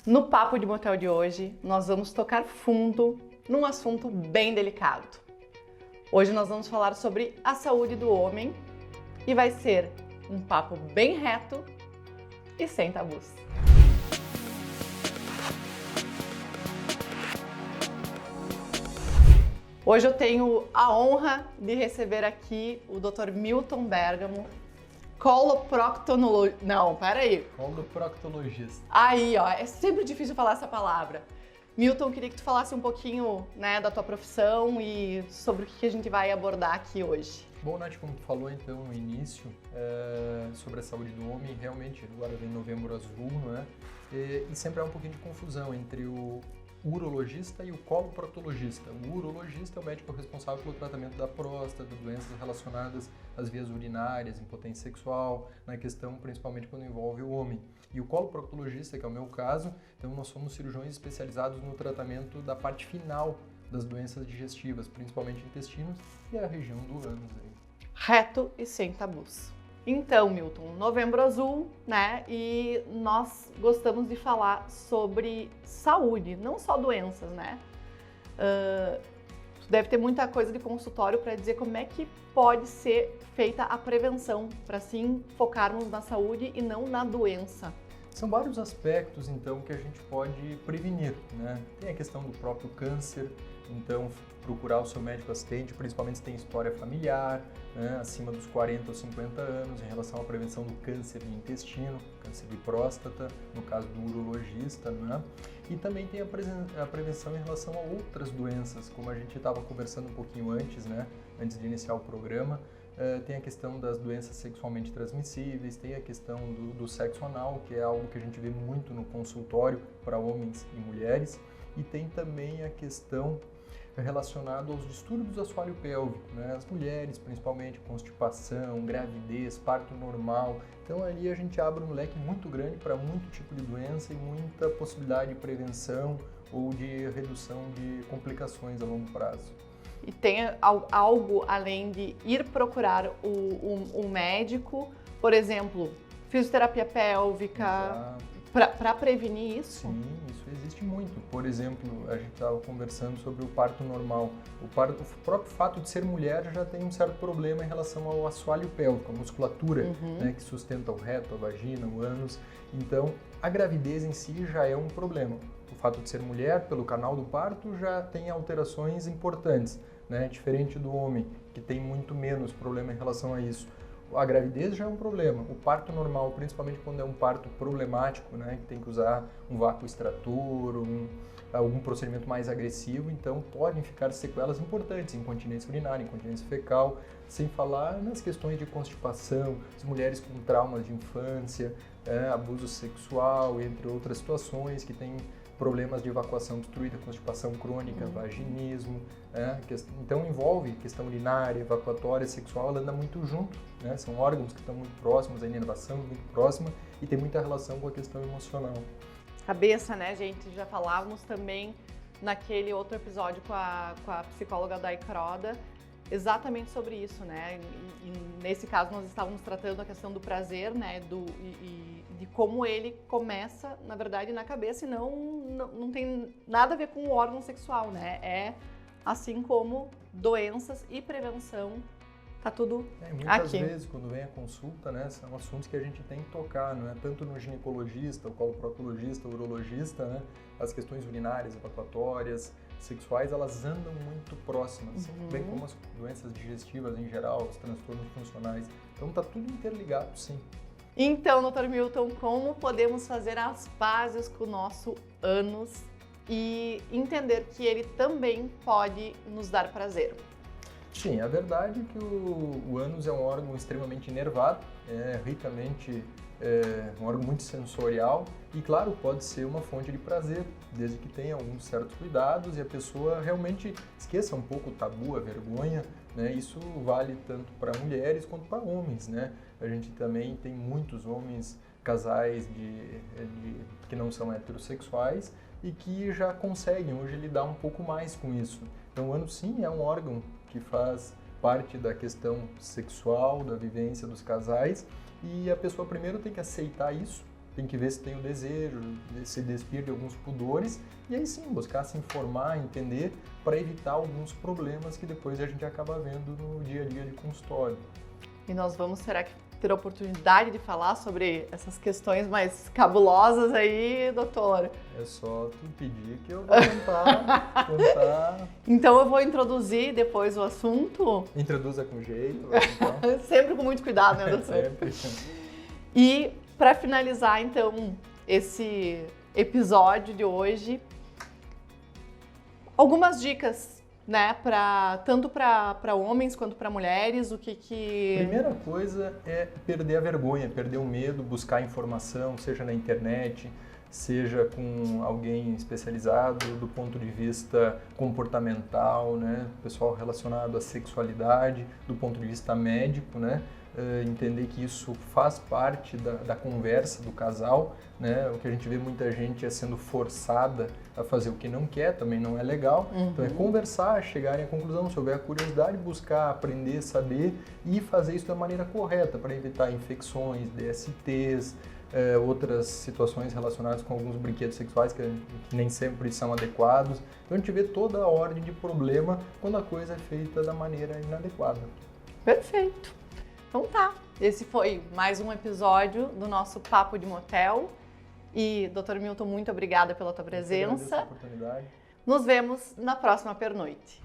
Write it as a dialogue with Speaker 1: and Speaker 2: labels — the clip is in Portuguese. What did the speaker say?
Speaker 1: No Papo de Motel de hoje, nós vamos tocar fundo num assunto bem delicado. Hoje nós vamos falar sobre a saúde do homem e vai ser um papo bem reto e sem tabus. Hoje eu tenho a honra de receber aqui o Dr. Milton Bergamo, coloproctologista. Não, peraí.
Speaker 2: Coloproctologista.
Speaker 1: Aí, ó, é sempre difícil falar essa palavra. Milton, queria que tu falasse um pouquinho, né, da tua profissão e sobre o que a gente vai abordar aqui hoje.
Speaker 2: Bom, Nath, como tu falou então no início sobre a saúde do homem, realmente agora vem Novembro Azul, não é? E sempre há um pouquinho de confusão entre o urologista e o coloproctologista. O urologista é o médico responsável pelo tratamento da próstata, doenças relacionadas às vias urinárias, impotência sexual, na questão principalmente quando envolve o homem. E o coloproctologista, que é o meu caso, então nós somos cirurgiões especializados no tratamento da parte final das doenças digestivas, principalmente intestinos e a região do ânus.
Speaker 1: Reto e sem tabus. Então, Milton, Novembro Azul, né? E nós gostamos de falar sobre saúde, não só doenças, né? Deve ter muita coisa de consultório para dizer como é que pode ser feita a prevenção, para assim focarmos na saúde e não na doença.
Speaker 2: São vários aspectos, então, que a gente pode prevenir, né? Tem a questão do próprio câncer, então procurar o seu médico assistente, principalmente se tem história familiar, né, acima dos 40 ou 50 anos, em relação à prevenção do câncer de intestino, câncer de próstata, no caso do urologista, né? E também tem a prevenção em relação a outras doenças, como a gente estava conversando um pouquinho antes, né, antes de iniciar o programa. Tem a questão das doenças sexualmente transmissíveis, tem a questão do sexo anal, que é algo que a gente vê muito no consultório para homens e mulheres, e tem também a questão relacionada aos distúrbios do assoalho pélvico, né? As mulheres, principalmente, constipação, gravidez, parto normal. Então ali a gente abre um leque muito grande para muito tipo de doença e muita possibilidade de prevenção ou de redução de complicações a longo prazo.
Speaker 1: E tem algo além de ir procurar um médico, por exemplo, fisioterapia pélvica, para prevenir isso?
Speaker 2: Sim, isso existe muito. Por exemplo, a gente estava conversando sobre o parto normal. O próprio fato de ser mulher já tem um certo problema em relação ao assoalho pélvico, a musculatura, né, que sustenta o reto, a vagina, o ânus. Então, a gravidez em si já é um problema. O fato de ser mulher, pelo canal do parto, já tem alterações importantes, né? Diferente do homem, que tem muito menos problema em relação a isso. A gravidez já é um problema. O parto normal, principalmente quando é um parto problemático, né? Que tem que usar um vácuo extrator, algum procedimento mais agressivo, então podem ficar sequelas importantes, incontinência urinária, incontinência fecal, sem falar nas questões de constipação, as mulheres com traumas de infância, abuso sexual, entre outras situações que têm problemas de evacuação obstruída, constipação crônica, vaginismo, então envolve questão urinária, evacuatória, sexual, ela anda muito junto, né? São órgãos que estão muito próximos, a inervação muito próxima e tem muita relação com a questão emocional.
Speaker 1: Cabeça, né, gente? Já falávamos também naquele outro episódio com a psicóloga Dai Croda, exatamente sobre isso, né? E nesse caso nós estávamos tratando a questão do prazer, né? De como ele começa, na verdade, na cabeça e não tem nada a ver com o órgão sexual, né? É assim como doenças e prevenção, tá tudo
Speaker 2: muitas
Speaker 1: aqui.
Speaker 2: vezes, quando vem a consulta, né, são assuntos que a gente tem que tocar, não é? Tanto no ginecologista, o coloproctologista, o urologista, né? As questões urinárias, evacuatórias, sexuais, elas andam muito próximas, bem como as doenças digestivas em geral, os transtornos funcionais. Então tá tudo interligado, sim.
Speaker 1: Então, Dr. Milton, como podemos fazer as pazes com o nosso ânus e entender que ele também pode nos dar prazer?
Speaker 2: Sim, a verdade é que o ânus é um órgão extremamente inervado, um órgão muito sensorial e, claro, pode ser uma fonte de prazer, desde que tenha alguns certos cuidados e a pessoa realmente esqueça um pouco o tabu, a vergonha, né? Isso vale tanto para mulheres quanto para homens, né? A gente também tem muitos homens, casais que não são heterossexuais e que já conseguem hoje lidar um pouco mais com isso. Então o ânus sim é um órgão que faz parte da questão sexual, da vivência dos casais e a pessoa primeiro tem que aceitar isso, tem que ver se tem o desejo, se despir de alguns pudores, e aí sim, buscar se informar, entender, para evitar alguns problemas que depois a gente acaba vendo no dia a dia de consultório.
Speaker 1: E nós vamos, será que ter a oportunidade de falar sobre essas questões mais cabulosas aí, doutor?
Speaker 2: É só tu pedir que eu vou tentar.
Speaker 1: Então eu vou introduzir depois o assunto.
Speaker 2: Introduza com jeito. Então.
Speaker 1: Sempre com muito cuidado, né, doutor?
Speaker 2: Sempre.
Speaker 1: E para finalizar, então, esse episódio de hoje, algumas dicas, né, tanto para homens quanto para mulheres,
Speaker 2: Primeira coisa é perder a vergonha, perder o medo, buscar informação, seja na internet, seja com alguém especializado do ponto de vista comportamental, né, pessoal relacionado à sexualidade, do ponto de vista médico, né, entender que isso faz parte da conversa do casal, né? O que a gente vê muita gente é sendo forçada a fazer o que não quer, também não é legal. Então é conversar, chegarem à conclusão, se houver a curiosidade, buscar, aprender, saber e fazer isso da maneira correta para evitar infecções, DSTs, outras situações relacionadas com alguns brinquedos sexuais que nem sempre são adequados. Então a gente vê toda a ordem de problema quando a coisa é feita da maneira inadequada.
Speaker 1: Perfeito. Então tá, esse foi mais um episódio do nosso Papo de Motel. E, Dr. Milton, muito obrigada pela tua presença.
Speaker 2: Eu agradeço a oportunidade.
Speaker 1: Nos vemos na próxima pernoite.